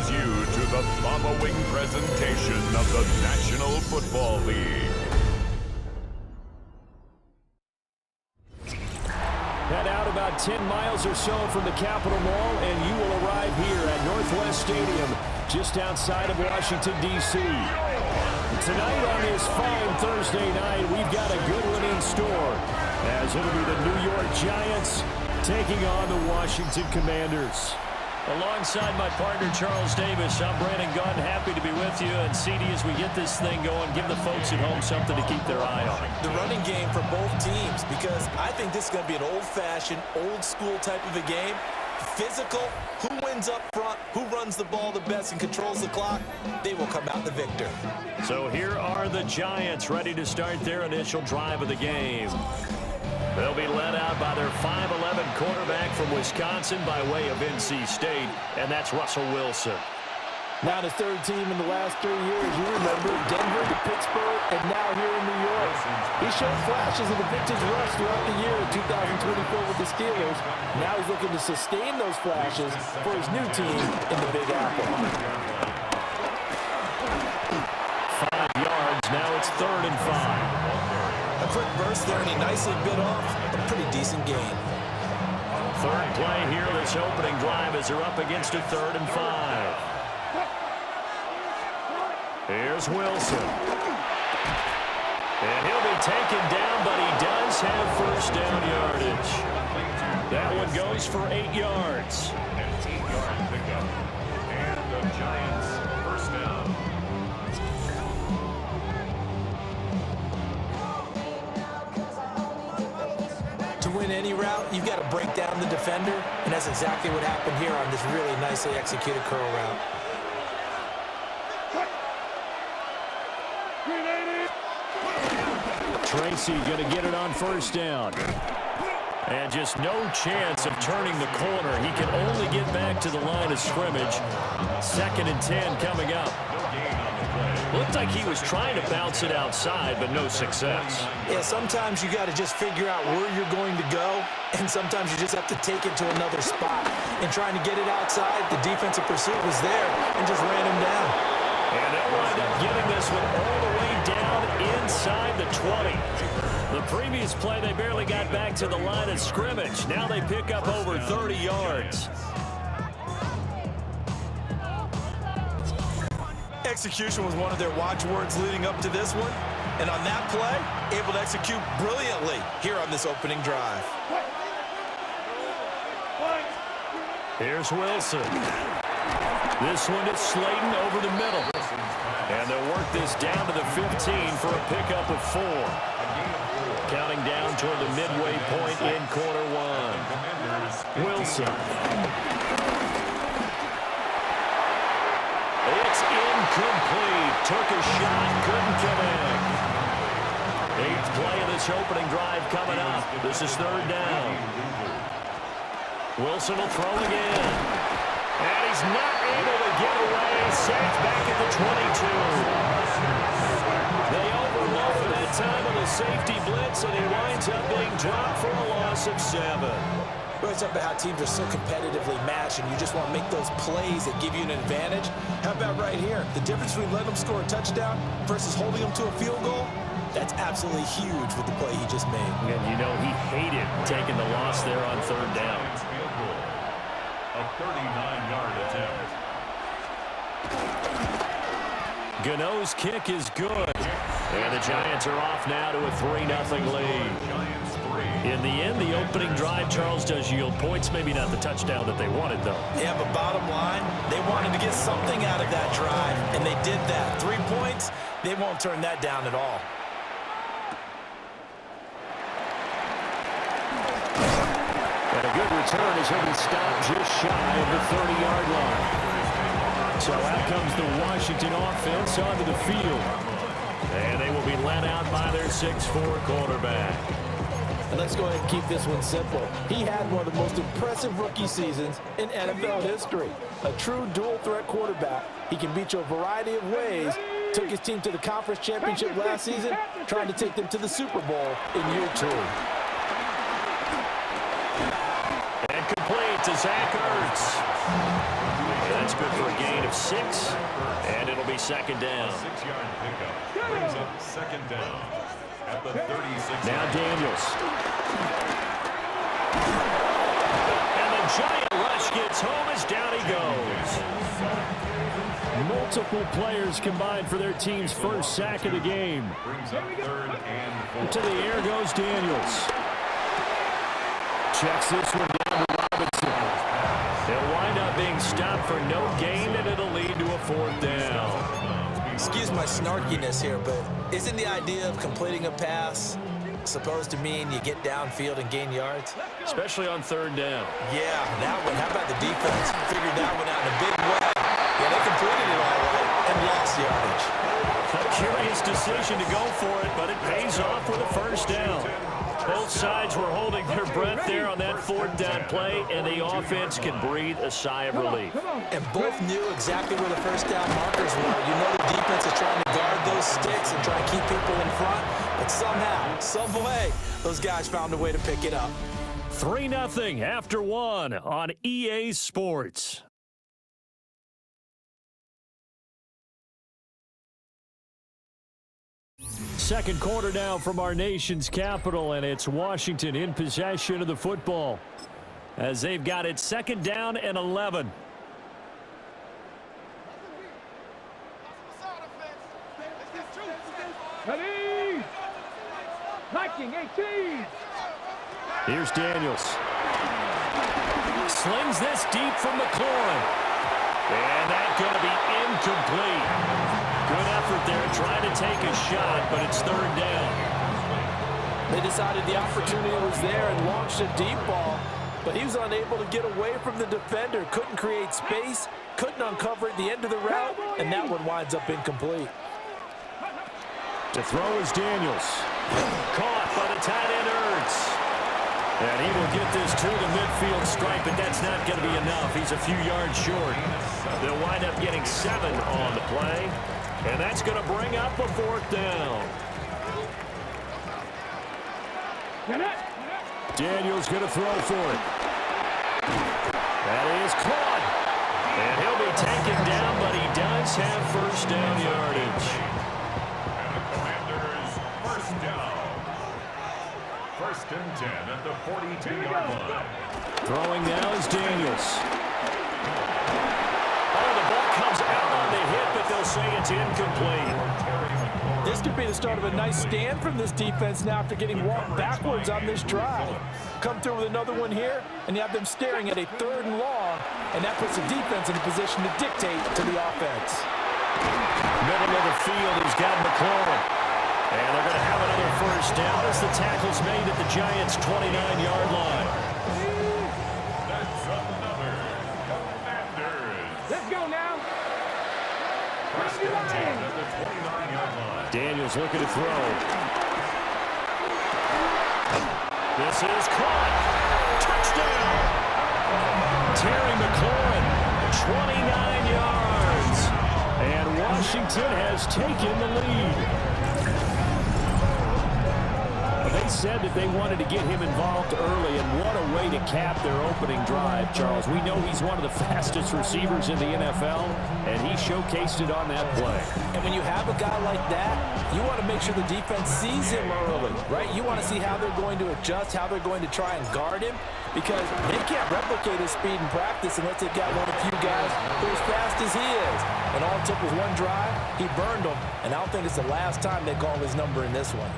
welcomes you to the following presentation of the National Football League. Head out about 10 miles or so from the Capitol Mall, and you will arrive here at Northwest Stadium, just outside of Washington, D.C. Tonight on this fine Thursday night, we've got a good one in store, as it'll be the New York Giants taking on the Washington Commanders. Alongside my partner, Charles Davis, I'm Brandon Gunn, happy to be with you. And CD, as we get this thing going, give the folks at home something to keep their eye on. The running game for both teams, because I think this is going to be an old-fashioned, old-school type of a game. Physical, who wins up front, who runs the ball the best and controls the clock, they will come out the victor. So here are the Giants ready to start their initial drive of the game. They'll be led out by their 5'11" quarterback from Wisconsin by way of NC State, and that's Russell Wilson. Now the third team in the last 3 years. You remember Denver to Pittsburgh, and now here in New York. He showed flashes of the vintage rush throughout the year in 2024 with the Steelers. Now he's looking to sustain those flashes for his new team in the Big Apple. 5 yards, now it's 3rd and 5. A quick burst there, and he nicely bit off a pretty decent gain. Third play here, this opening drive as they're up against a 3rd and 5. Here's Wilson. And he'll be taken down, but he does have first down yardage. That one goes for 8 yards. 8-yard pickup. And the Giants first down. To win any route, you've got to break down the defender, and that's exactly what happened here on this really nicely executed curl route. Tracy going to get it on first down. And just no chance of turning the corner. He can only get back to the line of scrimmage. 2nd and 10 coming up. Looked like he was trying to bounce it outside, but no success. Yeah, sometimes you got to just figure out where you're going to go, and sometimes you just have to take it to another spot. And trying to get it outside, the defensive pursuit was there and just ran him down. And they'll wind up getting this one all the way down inside the 20. The previous play, they barely got back to the line of scrimmage. Now they pick up over 30 yards. Execution was one of their watchwords leading up to this one. And on that play, able to execute brilliantly here on this opening drive. Here's Wilson. This one is Slayton over the middle. And they'll work this down to the 15 for a pickup of 4. Counting down toward the midway point in quarter 1. Wilson. It's incomplete. Took a shot, couldn't connect. 8th play of this opening drive coming up. This is 3rd down. Wilson will throw again. And he's not able to get away. Sacked back at the 22. They overload that time on the safety blitz, and he winds up being dropped for a loss of 7. Well, it's up about how teams are so competitively matched, and you just want to make those plays that give you an advantage. How about right here? The difference between letting them score a touchdown versus holding them to a field goal, that's absolutely huge with the play he just made. And you know he hated taking the loss there on 3rd down. A 39-yard attempt. Gano's kick is good. And the Giants are off now to a 3-0 lead. In the end, the opening drive, Charles, does yield points. Maybe not the touchdown that they wanted, though. Yeah, but bottom line, they wanted to get something out of that drive, and they did that. 3 points, they won't turn that down at all. And a good return as he'll be stopped just shy of the 30-yard line. So out comes the Washington offense onto the field. And they will be led out by their 6'4" quarterback. And let's go ahead and keep this one simple. He had one of the most impressive rookie seasons in NFL history. A true dual-threat quarterback. He can beat you a variety of ways. Took his team to the conference championship last season, trying to take them to the Super Bowl in year 2. And complete to Zach Ertz. That's good for a gain of 6, and it'll be second down. 6-yard pickup brings up second down at the 36. Now Daniels. And the giant rush gets home as down he goes. Multiple players combined for their team's first sack of the game. Brings up 3rd and 4. To the air goes Daniels. Checks this one down to Robinson. They'll wind up being stopped for no gain, and it'll lead to a 4th down. Excuse my snarkiness here, but isn't the idea of completing a pass supposed to mean you get downfield and gain yards? Especially on 3rd down. Yeah, that one. How about the defense? Figured that one out in a big way. Yeah, they completed it all right and lost yardage. A curious decision to go for it, but it pays off with a 1st down. Both sides were holding their breath there on that 4th down play, and the offense can breathe a sigh of relief. And both knew exactly where the 1st down markers were. You know the defense is trying to guard those sticks and try to keep people in front, but somehow, some way, those guys found a way to pick it up. 3-0 after 1 on EA Sports. Second quarter now from our nation's capital, and it's Washington in possession of the football as they've got it 2nd down and 11. Ready? Knocking 18. Here's Daniels. Slings this deep from McLaurin. And that's going to be incomplete. Good effort there trying to take a shot, but it's 3rd down. They decided the opportunity was there and launched a deep ball, but he was unable to get away from the defender. Couldn't create space, couldn't uncover at the end of the route, and that one winds up incomplete. To throw is Daniels. Caught by the tight end Ertz. And he will get this to the midfield stripe, but that's not going to be enough. He's a few yards short. They'll wind up getting 7 on the play, and that's going to bring up a 4th down. Daniels going to throw for it. That is caught. And he'll be taken down, but he does have 1st down yardage. Commanders, 1st down. 1st and 10 at the 42-yard line. Throwing now is Daniels. Oh, the ball comes out on the hit, but they'll say it's incomplete. This could be the start of a nice stand from this defense now after getting walked backwards on this drive. Come through with another one here, and you have them staring at a 3rd and long, and that puts the defense in a position to dictate to the offense. Middle of the field, he's got McLaurin. And they're going to have another 1st down as the tackle's made at the Giants' 29-yard line. That's another Commanders. Let's go now. 1st and 10 at the 29-yard line. Daniels looking to throw. This is caught. Touchdown. Terry McLaurin, 29 yards. And Washington has taken the lead. They said that they wanted to get him involved early, and what a way to cap their opening drive, Charles. We know he's one of the fastest receivers in the NFL, and he showcased it on that play. And when you have a guy like that, you want to make sure the defense sees him early, right? You want to see how they're going to adjust, how they're going to try and guard him, because they can't replicate his speed in practice unless they've got one of the few guys who are as fast as he is. And all it took was one drive, he burned them, and I don't think it's the last time they call his number in this one.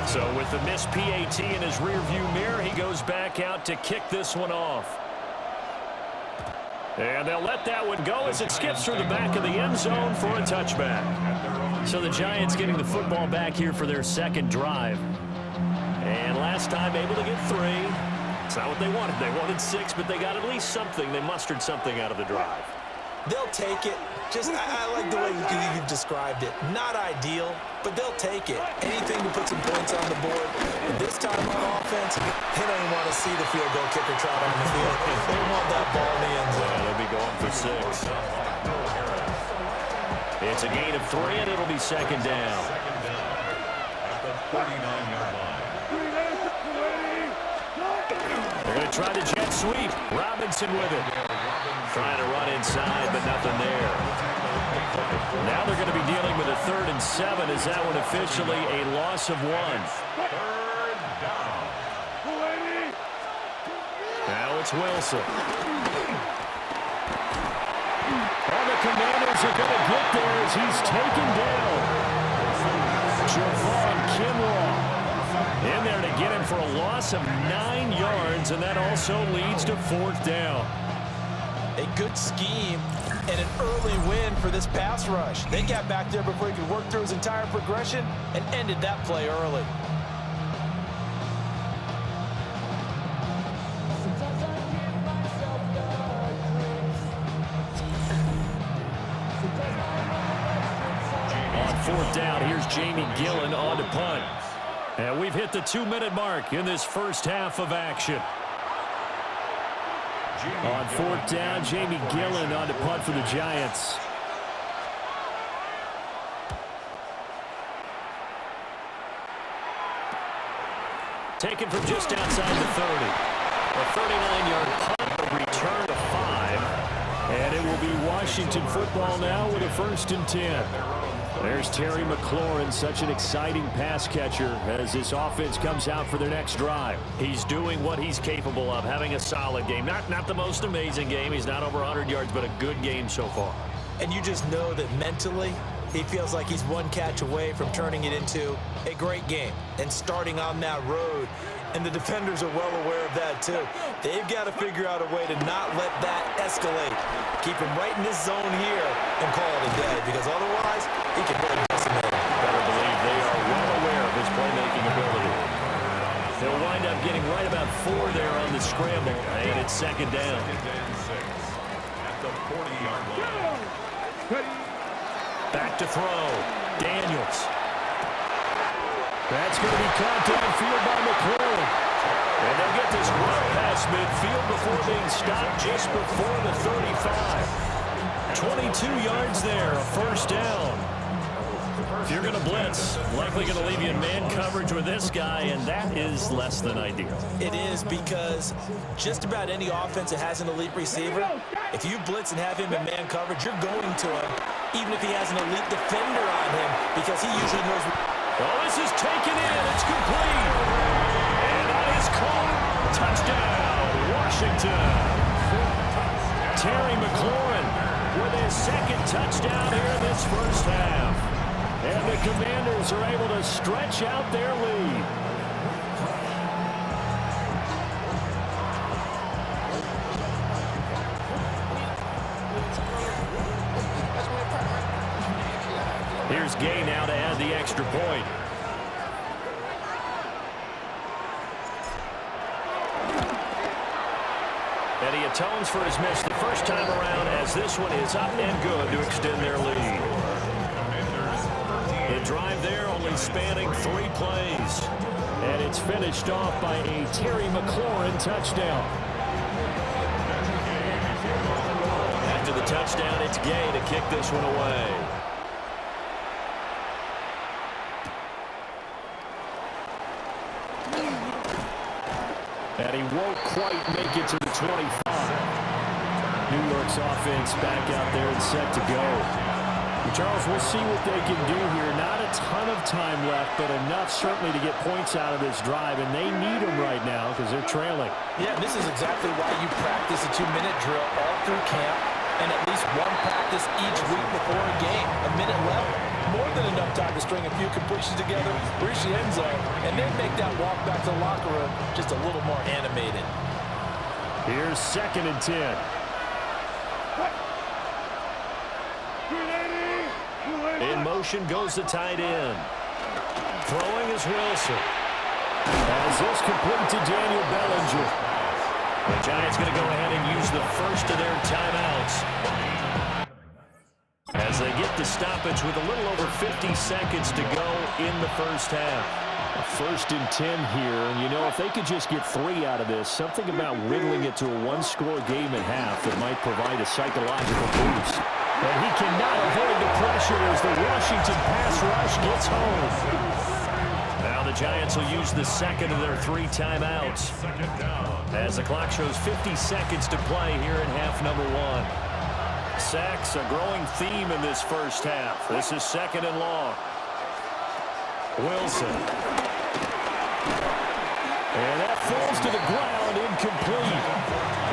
So with the missed PAT in his rearview mirror, he goes back out to kick this one off. And they'll let that one go as it skips through the back of the end zone for a touchback. So the Giants getting the football back here for their 2nd drive. And last time able to get 3. It's not what they wanted. They wanted 6, but they got at least something. They mustered something out of the drive. They'll take it. Just, I like the way you've described it. Not ideal, but they'll take it. Anything to put some points on the board. And this time on offense, they don't even want to see the field goal kicker trot on the field. They want that ball in the end zone. Yeah, they'll be going for 6. It's a gain of 3, and it'll be 2nd down. At the 39-yard line. try the jet sweep. Robinson with it. Trying to run inside, but nothing there. Now they're going to be dealing with a 3rd and 7. Is that one officially a loss of 1? Now it's Wilson. All the Commanders are going to get there as he's taken down. Javon Kinlaw in there to get him for a loss of 9 yards, and that also leads to 4th down. A good scheme and an early win for this pass rush. They got back there before he could work through his entire progression and ended that play early. On 4th down, here's Jamie Gillen on to punt. And we've hit the 2-minute mark in this first half of action. On 4th down, Jamie Gillen on to punt for the Giants. Taken from just outside the 30. A 39-yard punt, a return to 5. And it will be Washington football now with a 1st and 10. There's Terry McLaurin, such an exciting pass catcher as this offense comes out for their next drive. He's doing what he's capable of, having a solid game. Not the most amazing game. He's not over 100 yards, but a good game so far. And you just know that mentally, he feels like he's one catch away from turning it into a great game and starting on that road. And the defenders are well aware of that, too. They've got to figure out a way to not let that escalate. Keep him right in this zone here and call it a day, because otherwise, he can really decimate him. Better believe they are well aware of his playmaking ability. They'll wind up getting right about 4 there on the scramble, and it's 2nd down. Back to throw. Daniels. That's going to be caught downfield by McLaurin. And they'll get this run past midfield before being stopped just before the 35. 22 yards there, a 1st down. If you're going to blitz, likely going to leave you in man coverage with this guy, and that is less than ideal. It is, because just about any offense that has an elite receiver, if you blitz and have him in man coverage, you're going to him, even if he has an elite defender on him, because he usually knows. Oh, this is taken in. It's complete. And that is caught. Touchdown, Washington. Terry McLaurin with his 2nd touchdown here in this first half. And the Commanders are able to stretch out their lead. Here's Gay now to add the extra point. And he atones for his miss the first time around, as this one is up and good to extend their lead. The drive there only spanning 3 plays. And it's finished off by a Terry McLaurin touchdown. After the touchdown, it's Gay to kick this one away. And he won't quite make it to the 25. New York's offense back out there and set to go. Charles, we'll see what they can do here. Not a ton of time left, but enough certainly to get points out of this drive, and they need them right now because they're trailing. Yeah, this is exactly why you practice a 2-minute drill all through camp and at least one practice each week before a game. A minute left, more than enough time to string a few completions together, reach the end zone, and then make that walk back to the locker room just a little more animated. Here's 2nd and 10. In motion goes the tight end. Throwing is Wilson. As this complete to Daniel Bellinger. The Giants going to go ahead and use the first of their timeouts. As they get the stoppage with a little over 50 seconds to go in the first half. A 1st and 10 here, and you know, if they could just get 3 out of this, something about whittling it to a 1-score game at half that might provide a psychological boost. And he cannot avoid the pressure as the Washington pass rush gets home. Now the Giants will use the second of their 3 timeouts as the clock shows 50 seconds to play here in half number 1. Sacks, a growing theme in this first half. This is 2nd and long. Wilson. And that falls to the ground, incomplete.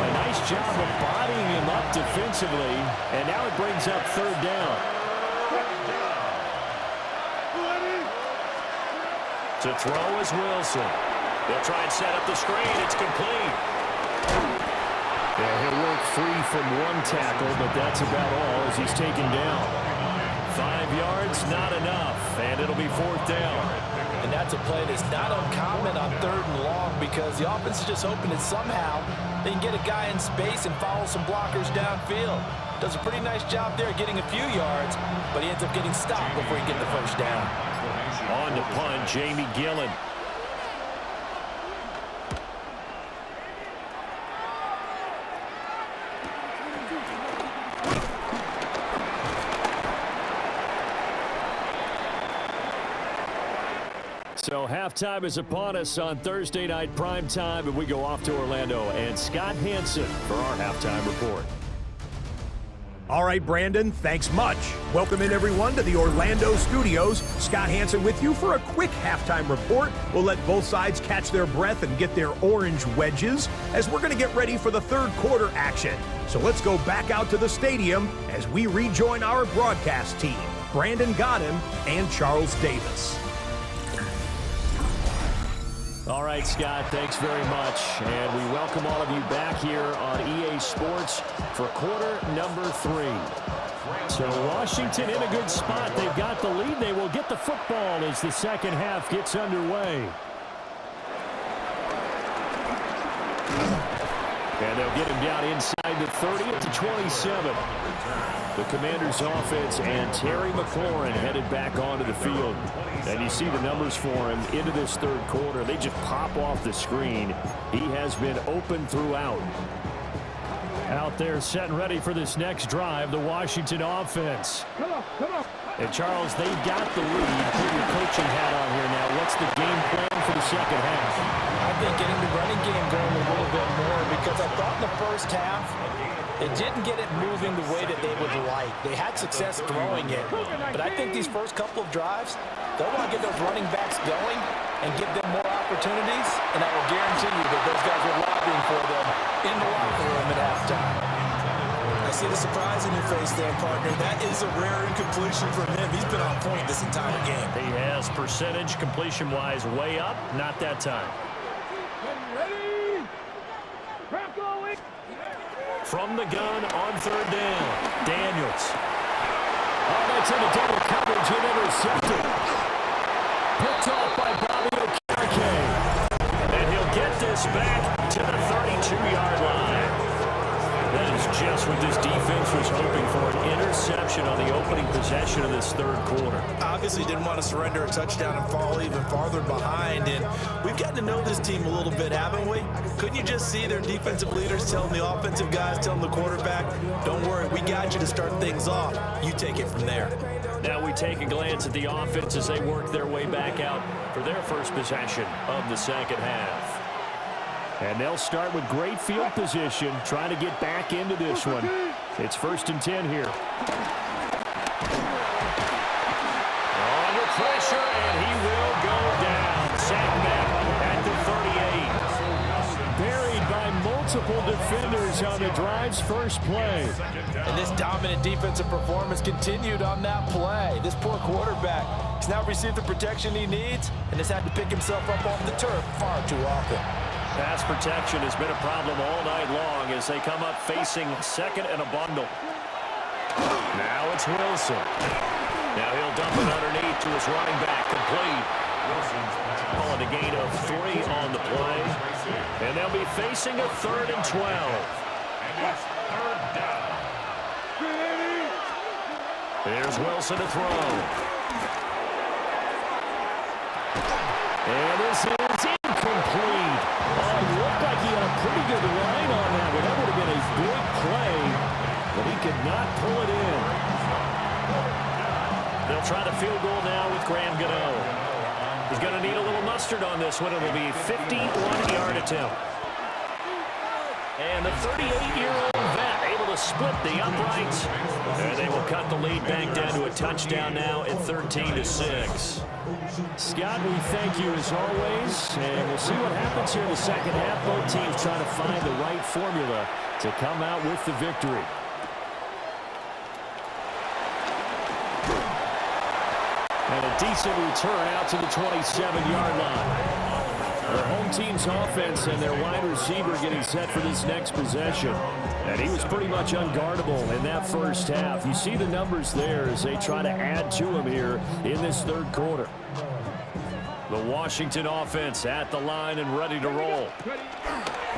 A nice job of bodying him up defensively, and now it brings up 3rd down. To throw is Wilson. They'll try and set up the screen. It's complete. Yeah, he'll work free from 1 tackle, but that's about all as he's taken down. 5 yards, not enough, and it'll be 4th down. And that's a play that's not uncommon on 3rd and long because the offense is just hoping that somehow they can get a guy in space and follow some blockers downfield. Does a pretty nice job there getting a few yards, but he ends up getting stopped before he gets the 1st down. On to punt, Jamie Gillen. So halftime is upon us on Thursday night prime time, and we go off to Orlando and Scott Hansen for our halftime report. All right, Brandon, thanks much. Welcome in, everyone, to the Orlando studios. Scott Hansen with you for a quick halftime report. We'll let both sides catch their breath and get their orange wedges as we're going to get ready for the 3rd quarter action. So let's go back out to the stadium as we rejoin our broadcast team, Brandon Godden and Charles Davis. All right, Scott, thanks very much. And we welcome all of you back here on EA Sports for quarter number 3. So Washington in a good spot. They've got the lead. They will get the football as the 2nd half gets underway. And they'll get him down inside the 30 to 27. The Commanders' offense and Terry McLaurin headed back onto the field. And you see the numbers for him into this 3rd quarter. They just pop off the screen. He has been open throughout. Out there set and ready for this next drive, the Washington offense. And Charles, they've got the lead. Put your coaching hat on here now. What's the game plan for the 2nd half? I think getting the running game going a little bit more because I thought in the 1st half it didn't get it moving the way that they would like. They had success throwing it, but I think these first couple of drives, they'll want to get those running backs going and give them more opportunities, and I will guarantee you that those guys were lobbying for them in the locker room at halftime. I see the surprise in your face there, partner. That is a rare incompletion from him. He's been on point this entire game. He has percentage completion-wise way up. Not that time. Ready? Crack going. From the gun on 3rd down, Daniels. Oh, that's into double coverage and intercepted. Picked off by Bobby Okereke. And he'll get this back to the 32-yard line. That is just what this defense was hoping for, an interception on the opening possession of this 3rd quarter. Obviously didn't want to surrender a touchdown and fall even farther behind, and we've gotten to know this team a little bit, haven't we? Couldn't you just see their defensive leaders telling the offensive guys, telling the quarterback, don't worry, we got you to start things off. You take it from there. Now we take a glance at the offense as they work their way back out for their first possession of the 2nd half. And they'll start with great field position, trying to get back into this one. It's 1st and 10 here. Under pressure, and he will go down. Sacked back at the 38. Buried by multiple defenders on the drive's first play. And this dominant defensive performance continued on that play. This poor quarterback has now received the protection he needs and has had to pick himself up off the turf far too often. Pass protection has been a problem all night long as they come up facing 2nd and a bundle. Now it's Wilson. Now he'll dump it underneath to his running back, complete. Calling a gain of 3 on the play. And they'll be facing a 3rd and 12. Here's Wilson to throw. And this is incomplete. Oh, it looked like he had a pretty good line on that one. That would have been a big play, but he could not pull it in. They'll try the field goal now with Graham Gano. He's going to need a little mustard on this one. It'll be a 51-yard attempt. And the 38-year-old vet able to split the uprights. And they will cut the lead back down to a touchdown now at 13-6. Scott, we thank you as always. And we'll see what happens here in the second half. Both teams trying to find the right formula to come out with the victory. And a decent return out to the 27-yard line. The home team's offense and their wide receiver getting set for this next possession. And he was pretty much unguardable in that first half. You see the numbers there as they try to add to him here in this third quarter. The Washington offense at the line and ready to roll.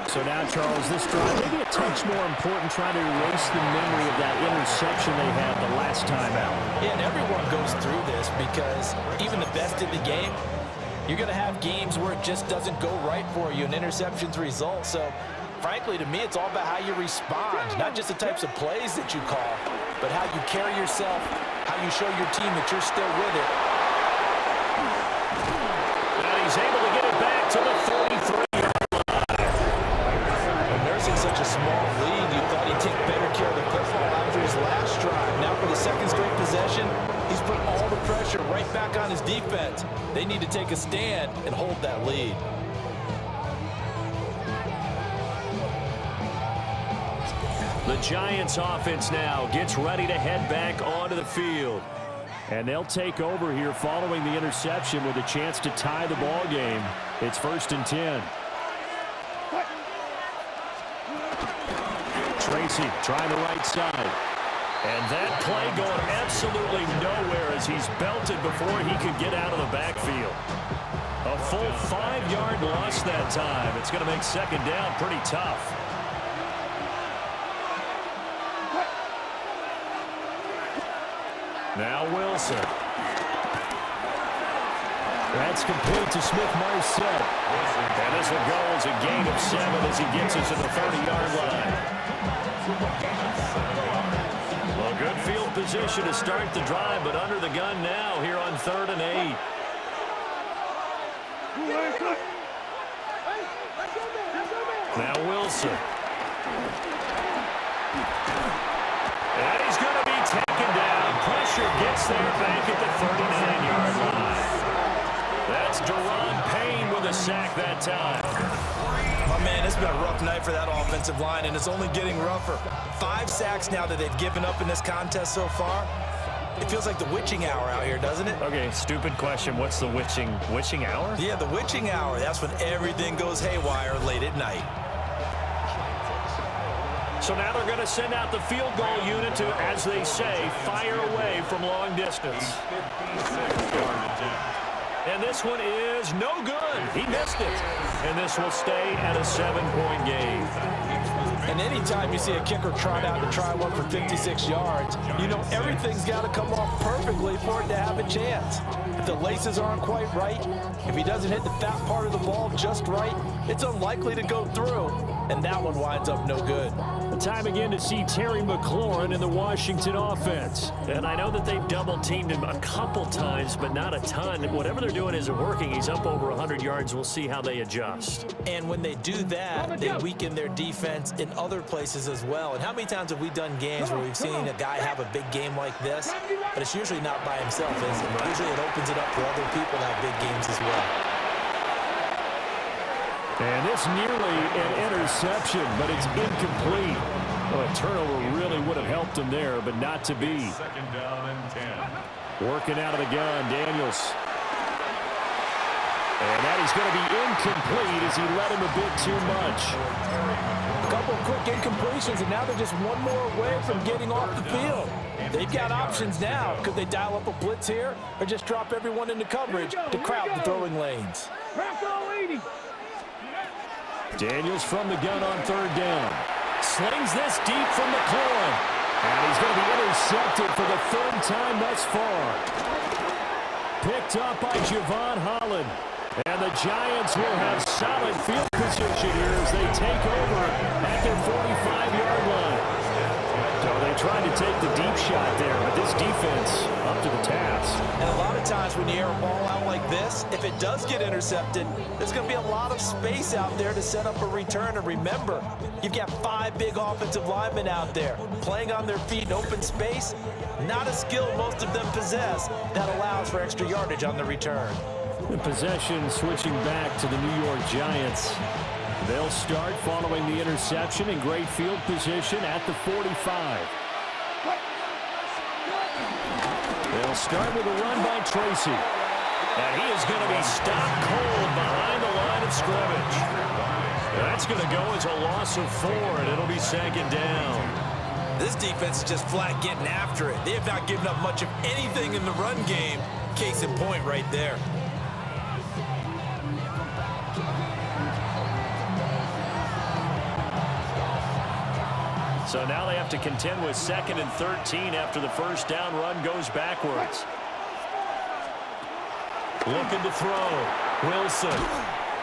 So now, Charles, this drive maybe a touch more important, trying to erase the memory of that interception they had the last time out. Yeah, and everyone goes through this because even the best in the game, you're going to have games where it just doesn't go right for you, and interceptions result. So, frankly, to me, it's all about how you respond, not just the types of plays that you call, but how you carry yourself, how you show your team that you're still with it. And he's able to get it back to the 33-yard line. And nursing such a small lead, you thought he'd take better care of the football after his last drive. Now for the second straight possession, he's put all the pressure right back on his defense. They need to take a stand and hold that lead. The Giants offense now gets ready to head back onto the field. And they'll take over here following the interception with a chance to tie the ball game. It's 1st and 10. Tracy trying the right side. And that play going absolutely nowhere as he's belted before he could get out of the backfield. A full 5-yard loss that time. It's going to make second down pretty tough. Now Wilson. That's complete to Smith-Marset. And this will go as a gain of 7 as he gets us to the 30-yard line. Well, good field position to start the drive, but under the gun now here on 3rd and 8. Now Wilson. And he's going to be taken down. Pressure gets there back at the 39-yard line. That's Deron Payne with a sack that time. Oh, man, it's been a rough night for that offensive line, and it's only getting rougher. 5 sacks now that they've given up in this contest so far. It feels like the witching hour out here, doesn't it? Okay, stupid question. What's the witching hour? Yeah, the witching hour. That's when everything goes haywire late at night. So now they're going to send out the field goal unit to, as they say, fire away from long distance. And this one is no good. He missed it. And this will stay at a 7-point game. And anytime you see a kicker trot out to try one for 56 yards, you know everything's got to come off perfectly for it to have a chance. If the laces aren't quite right, if he doesn't hit the fat part of the ball just right, it's unlikely to go through. And that one winds up no good. Time again to see Terry McLaurin in the Washington offense. And I know that they've double-teamed him a couple times, but not a ton. Whatever they're doing isn't working. He's up over 100 yards. We'll see how they adjust. And when they do that, they weaken their defense in other places as well. And how many times have we done games where we've seen a guy have a big game like this, but it's usually not by himself, is it? Usually it opens it up for other people to have big games as well. And this nearly an interception, but it's incomplete. Well, a turnover really would have helped him there, but not to be. 2nd down and 10. Working out of the gun, Daniels. And that is going to be incomplete as he let him a bit too much. A couple of quick incompletions, and now they're just one more away from getting off the field. They've got options now. Could they dial up a blitz here or just drop everyone into coverage to crowd the throwing lanes? Daniels from the gun on 3rd down. Slings this deep from McLaurin. And he's going to be intercepted for the 3rd time thus far. Picked up by Javon Holland. And the Giants will have solid field position here as they take over at their 45-yard line. So they tried to take the deep shot there, but this defense up to the task. And a lot of times when you air a ball out like this, if it does get intercepted, there's going to be a lot of space out there to set up a return. And remember, you've got 5 big offensive linemen out there playing on their feet in open space. Not a skill most of them possess that allows for extra yardage on the return. The possession switching back to the New York Giants. They'll start following the interception in great field position at the 45. They'll start with a run by Tracy. And he is going to be stopped cold behind the line of scrimmage. That's going to go as a loss of 4, and it'll be second down. This defense is just flat getting after it. They have not given up much of anything in the run game. Case in point right there. So now they have to contend with 2nd and 13 after the first down run goes backwards. Looking to throw. Wilson.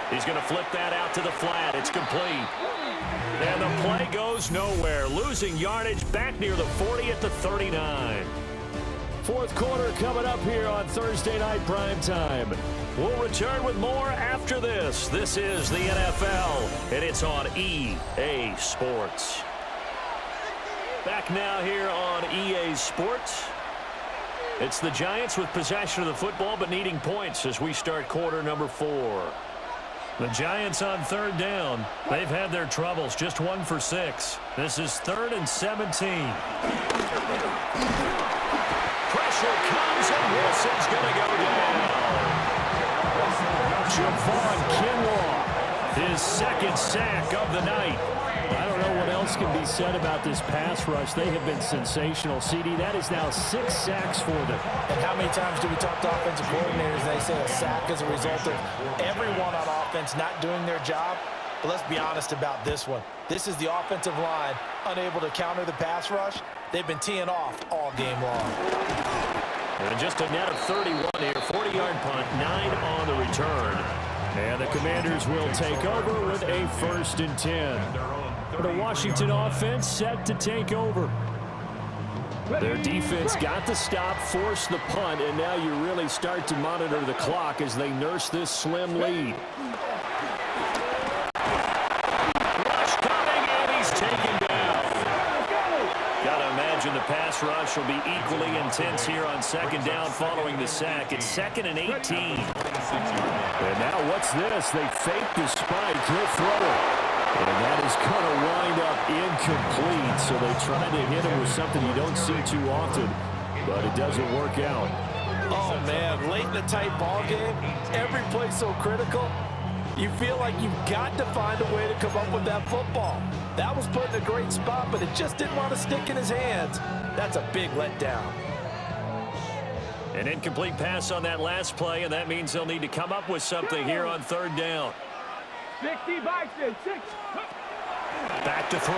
He's going to flip that out to the flat. It's complete. And the play goes nowhere. Losing yardage back near the 40 at the 39. Fourth quarter coming up here on Thursday Night Primetime. We'll return with more after this. This is the NFL, and it's on EA Sports. Back now here on EA Sports. It's the Giants with possession of the football but needing points as we start quarter number 4. The Giants on 3rd down. They've had their troubles, just 1 for 6. This is 3rd and 17. Pressure comes and Wilson's going to go down. Javon Kinlaw, his 2nd sack of the night. I don't know what else can be said about this pass rush. They have been sensational. CD, that is now 6 sacks for them. And how many times do we talk to offensive coordinators? They say a sack is a result of everyone on offense not doing their job. But let's be honest about this one. This is the offensive line unable to counter the pass rush. They've been teeing off all game long. And just a net of 31 here. 40-yard punt, 9 on the return. And the Commanders will take over with a 1st and 10. The Washington offense set to take over. Their defense got the stop, forced the punt, and now you really start to monitor the clock as they nurse this slim lead. Rush coming, and he's taken down. Gotta imagine the pass rush will be equally intense here on 2nd down following the sack. It's 2nd and 18. And now what's this? They fake the spike. He'll throw it. And that is going to wind up incomplete. So they try to hit him with something you don't see too often, but it doesn't work out. Oh, man, late in a tight ball game, every play so critical, you feel like you've got to find a way to come up with that football. That was put in a great spot, but it just didn't want to stick in his hands. That's a big letdown. An incomplete pass on that last play, and that means they'll need to come up with something here on 3rd down. 60 by 6. Back to throw.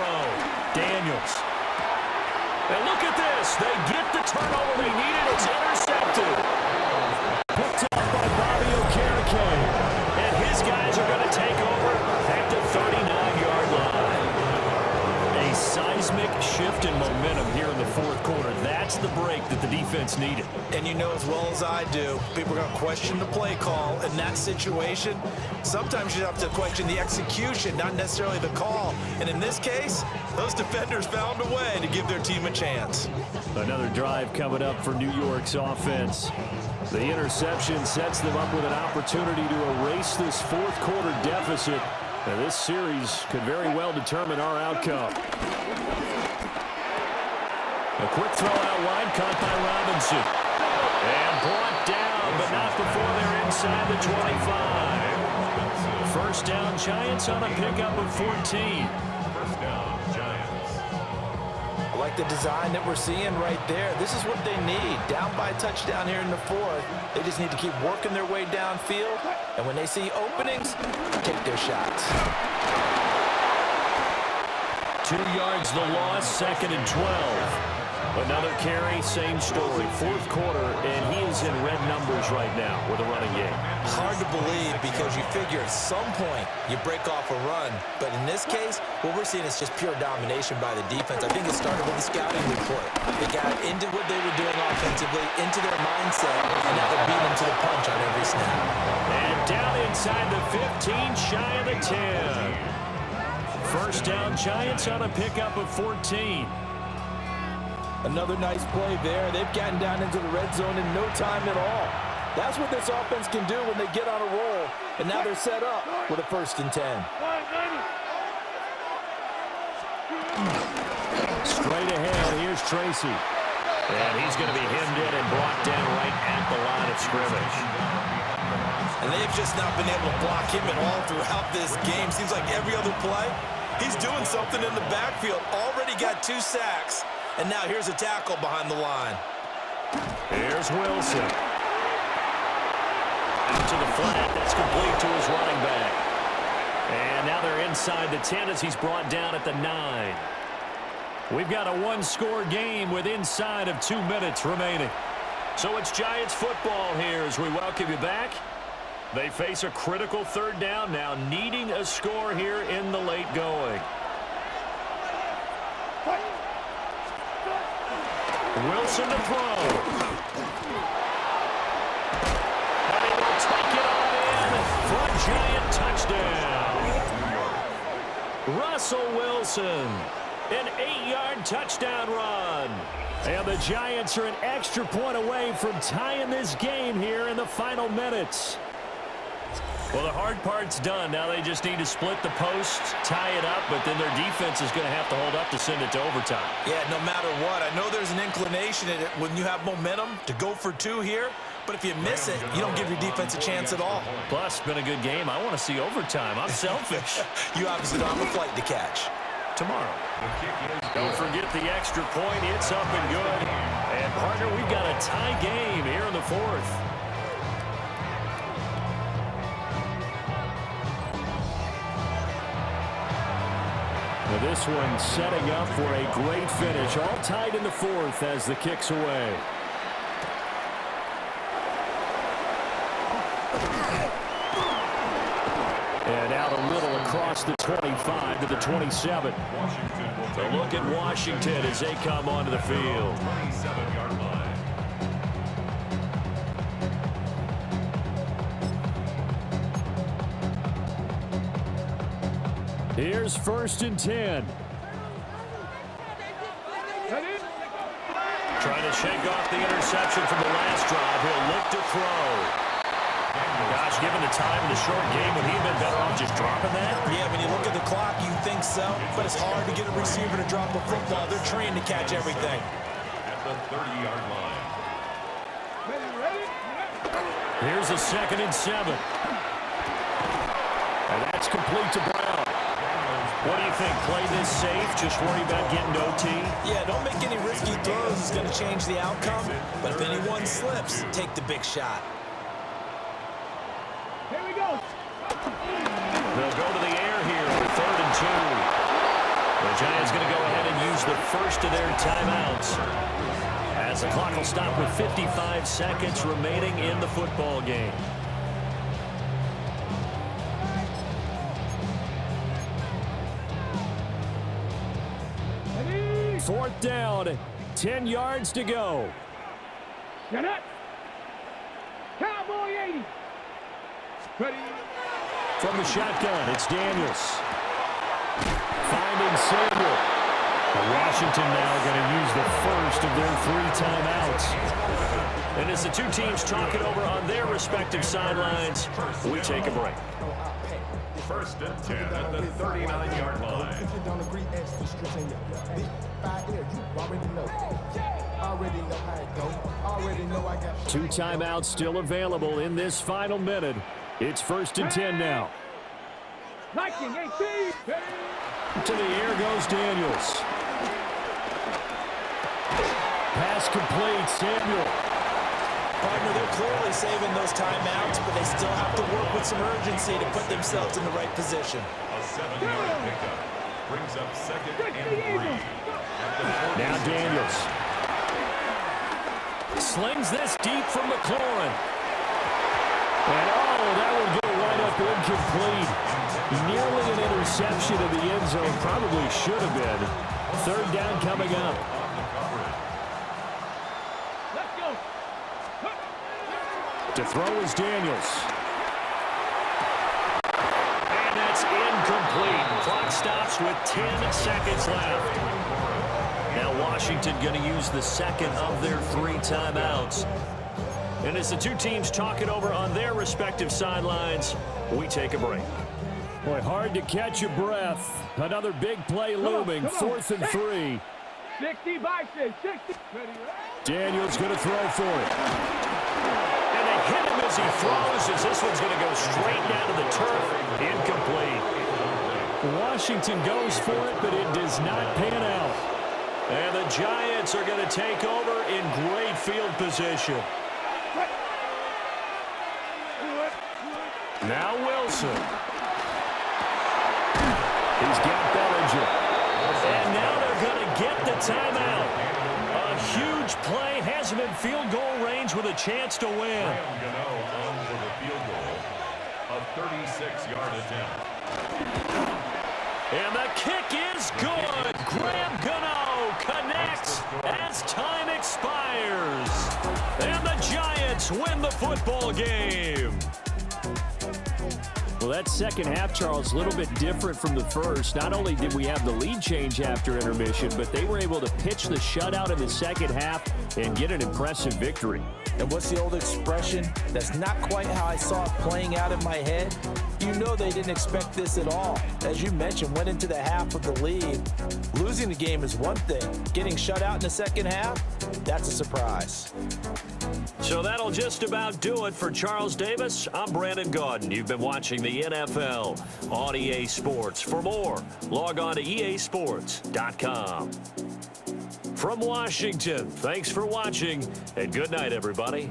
Daniels. And look at this. They get the turnover they needed. It's intercepted. Picked up by Bobby Okereke. And his guys are going to take over at the 39-yard line. A seismic shift in momentum here in the 4th quarter. That's the break that the defense needed. And you know as well as I do, people are going to question the play call in that situation. Sometimes you have to question the execution, not necessarily the call. And in this case, those defenders found a way to give their team a chance. Another drive coming up for New York's offense. The interception sets them up with an opportunity to erase this 4th quarter deficit. And this series could very well determine our outcome. A quick throw out wide, caught by Robinson. And brought down, but not before they're inside the 25. First down, Giants on a pickup of 14. First down, Giants. I like the design that we're seeing right there. This is what they need. Down by a touchdown here in the 4th. They just need to keep working their way downfield. And when they see openings, take their shots. 2 yards the loss, 2nd and 12. Another carry, same story. 4th quarter, and he is in red numbers right now with a running game. Hard to comfortable lead because you figure at some point you break off a run. But in this case, what we're seeing is just pure domination by the defense. I think it started with the scouting report. They got into what they were doing offensively, into their mindset, and now they're beating them to the punch on every snap. And down inside the 15, shy of the 10. First down, Giants on a pickup of 14. Another nice play there. They've gotten down into the red zone in no time at all. That's what this offense can do when they get on a roll. And now they're set up with a 1st and 10. Straight ahead, here's Tracy. And he's going to be hemmed in and brought down right at the line of scrimmage. And they've just not been able to block him at all throughout this game. Seems like every other play, he's doing something in the backfield. Already got 2 sacks. And now here's a tackle behind the line. Here's Wilson. Out to the flat. That's complete to his running back. And now they're inside the 10 as he's brought down at the 9. We've got a one-score game with inside of 2 minutes remaining. So it's Giants football here as we welcome you back. They face a critical 3rd down now, needing a score here in the late going. Wilson to throw. And he will take it all in for a Giant touchdown. Russell Wilson, an 8-yard touchdown run. And the Giants are an extra point away from tying this game here in the final minutes. Well, the hard part's done. Now they just need to split the post, tie it up, but then their defense is going to have to hold up to send it to overtime. Yeah, no matter what. I know there's an inclination in it when you have momentum to go for 2 here, but if you miss it, you don't give your defense a chance at all. Plus, it's been a good game. I want to see overtime. I'm selfish. You obviously don't have a flight to catch. Tomorrow. Don't forget the extra point. It's up and good. And, partner, we've got a tie game here in the 4th. Now this one setting up for a great finish. All tied in the 4th as the kick's away. And out a little across the 25 to the 27. A look at Washington as they come onto the field. 27-yard line. Here's 1st and 10. Trying to shake off the interception from the last drive. He'll look to throw. Gosh, given the time in the short game, would he have been better off just dropping that? Yeah, when you look at the clock, you think so. But it's hard to get a receiver to drop a football. They're trained to catch everything. At the 30-yard line. Here's a 2nd and 7. And that's complete to Brown. What do you think? Play this safe? Just worry about getting to OT? Yeah, don't make any risky throws. It's going to change the outcome. But if anyone slips, take the big shot. Here we go. They'll go to the air here for 3rd and 2. The Giants going to go ahead and use the first of their timeouts, as the clock will stop with 55 seconds remaining in the football game. Ready? 4th down, 10 yards to go. Get up. Cowboy 80. Ready? From the shotgun, it's Daniels. Finding Samuel. Washington now going to use the first of their 3 timeouts. And as the 2 teams talk it over on their respective sidelines, we take a break. 1st and 10 at the 39-yard line. 2 timeouts still available in this final minute. It's 1st and 10 now. Liking 18. To the air goes Daniels. Pass complete, Samuel. Partner, they're clearly saving those timeouts, but they still have to work with some urgency to put themselves in the right position. A 7-yard pickup brings up 2nd and 3. Now Daniels. Slings this deep from McLaurin. And oh, that will incomplete. Nearly an interception in the end zone. Probably should have been. Third down coming up. Let's go. To throw is Daniels. And that's incomplete. Clock stops with 10 seconds left. Now Washington going to use the second of their 3 timeouts. And as the two teams talk it over on their respective sidelines, we take a break. Boy, hard to catch your breath. Another big play looming. 4th and 3. 60 by 6. 60. Daniels going to throw for it. And they hit him as he throws, as this one's going to go straight down to the turf. Incomplete. Washington goes for it, but it does not pan out. And the Giants are going to take over in great field position. Now Wilson. He's got Bellinger. And now they're going to get the timeout. A huge play has him in field goal range with a chance to win. Gano on for the field goal. A 36-yard attempt. And the kick is good. Graham Gano connects as time expires. And the Giants win the football game. Well, that second half, Charles, a little bit different from the first. Not only did we have the lead change after intermission, but they were able to pitch the shutout in the second half and get an impressive victory. And what's the old expression? That's not quite how I saw it playing out in my head. You know they didn't expect this at all. As you mentioned, went into the half with the lead. Losing the game is one thing. Getting shut out in the second half, that's a surprise. So that'll just about do it for Charles Davis. I'm Brandon Gaudin. You've been watching the NFL on EA Sports. For more, log on to easports.com. From Washington, thanks for watching, and good night, everybody.